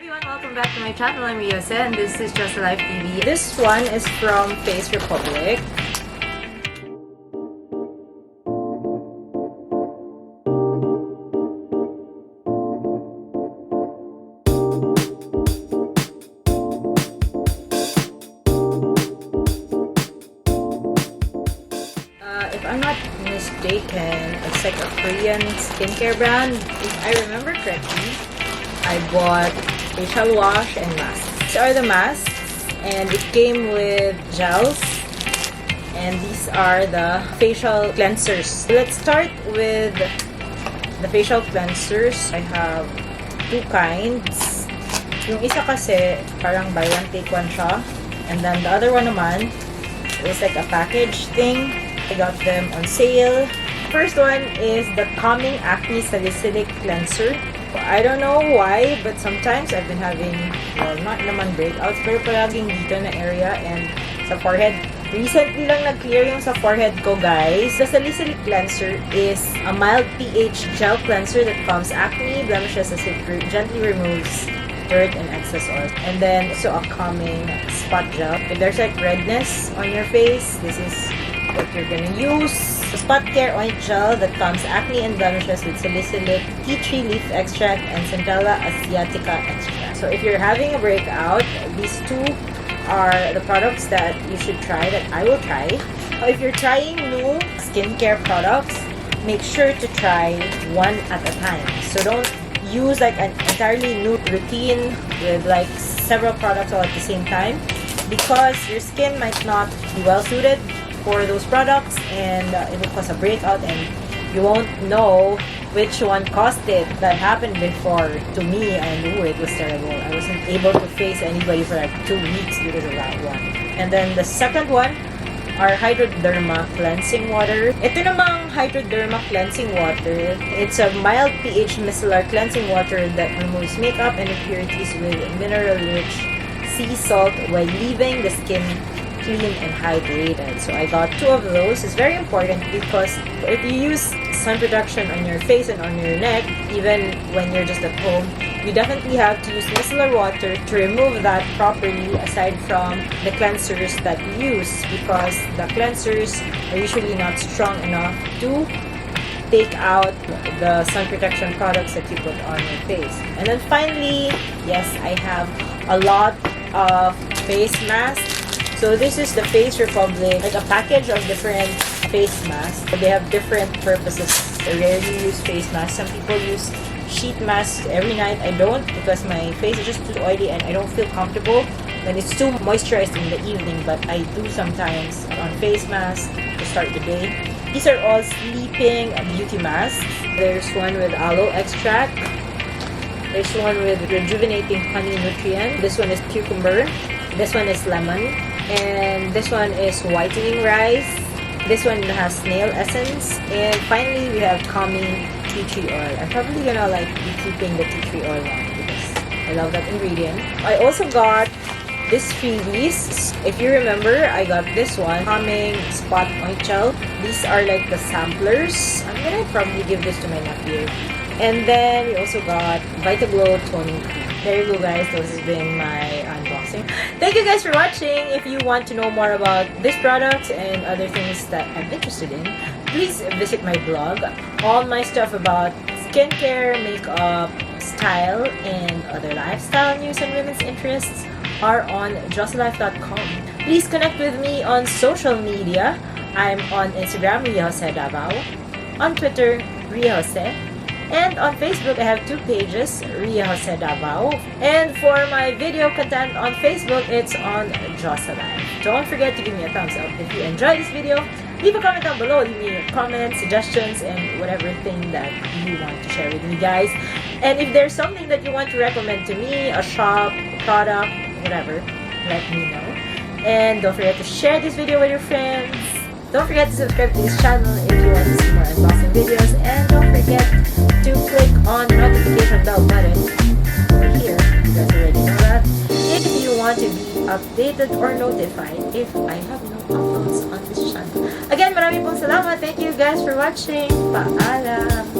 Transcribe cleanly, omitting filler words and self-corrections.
everyone, welcome back to my channel. I'm Ria Jose and this is Just Life TV. This one is from Face Republic. If I'm not mistaken, it's like a Korean skincare brand. If I remember correctly, I bought facial wash and masks. These are the masks and it came with gels, and these are the facial cleansers. Let's start with the facial cleansers. I have two kinds. Yung isa kasi parang buy one take one siya, and then the other one naman is like a package thing. I got them on sale. First one is the Calming Acne Salicylic Cleanser. I don't know why, but sometimes I've been having, well, not naman breakouts, pero palaging dito na area and sa forehead. Recently lang nag-clear yung sa forehead ko, guys. The Salicylic Cleanser is a mild pH gel cleanser that calms acne, blemishes as it gently removes dirt and excess oil. And then, so a calming spot gel. If there's like redness on your face, this is what you're gonna use. The Spot Care Oint Gel that calms acne and blemishes with salicylic, tea tree leaf extract, and Centella asiatica extract. So if you're having a breakout, these two are the products that you should try, that I will try. If you're trying new skincare products, make sure to try one at a time. So don't use like an entirely new routine with like several products all at the same time, because your skin might not be well suited for those products, and it will cause a breakout and you won't know which one caused it. That happened before to me, and it was terrible. I wasn't able to face anybody for like 2 weeks because of that one. And then the second one are Hydroderma Cleansing Water. Ito namang Hydroderma Cleansing Water, it's a mild pH micellar cleansing water that removes makeup and impurities with mineral-rich sea salt while leaving the skin clean and hydrated. So I got two of those. It's very important because if you use sun protection on your face and on your neck, even when you're just at home, you definitely have to use micellar water to remove that properly, aside from the cleansers that you use, because the cleansers are usually not strong enough to take out the sun protection products that you put on your face. And then finally, yes, I have a lot of face masks. So this is the Face Republic, like a package of different face masks. They have different purposes. I rarely use face masks. Some people use sheet masks every night. I don't, because my face is just too oily and I don't feel comfortable when it's too moisturized in the evening. But I do sometimes on face masks to start the day. These are all sleeping beauty masks. There's one with aloe extract. There's one with rejuvenating honey nutrient. This one is cucumber. This one is lemon. And this one is whitening rice. This one has snail essence. And finally, we have calming tea tree oil. I'm probably gonna like be keeping the tea tree oil one because I love that ingredient. I also got this freebies. If you remember, I got this one, calming spot oint gel. These are like the samplers. I'm gonna probably give this to my nephew. And then we also got Vitaglow toning cream. There you go, guys. This has been my unboxing. Thank you guys for watching. If you want to know more about this product and other things that I'm interested in, please visit my blog. All my stuff about skincare, makeup, style, and other lifestyle news and women's interests are on josalife.com. Please connect with me on social media. I'm on Instagram, Ria Jose Davao. On Twitter, Ria Jose. And on Facebook, I have two pages, Ria Jose Davao. And for my video content on Facebook, it's on Just Life. Don't forget to give me a thumbs up if you enjoyed this video. Leave a comment down below. Leave me your comments, suggestions, and whatever thing that you want to share with me, guys. And if there's something that you want to recommend to me, a shop, a product, whatever, let me know. And don't forget to share this video with your friends. Don't forget to subscribe to this channel if you want to see more unboxing videos. And don't forget to click on the notification bell button over here. You guys already know that. If you want to be updated or notified if I have no uploads on this channel. Again, maraming pong salamat. Thank you guys for watching. Paalam!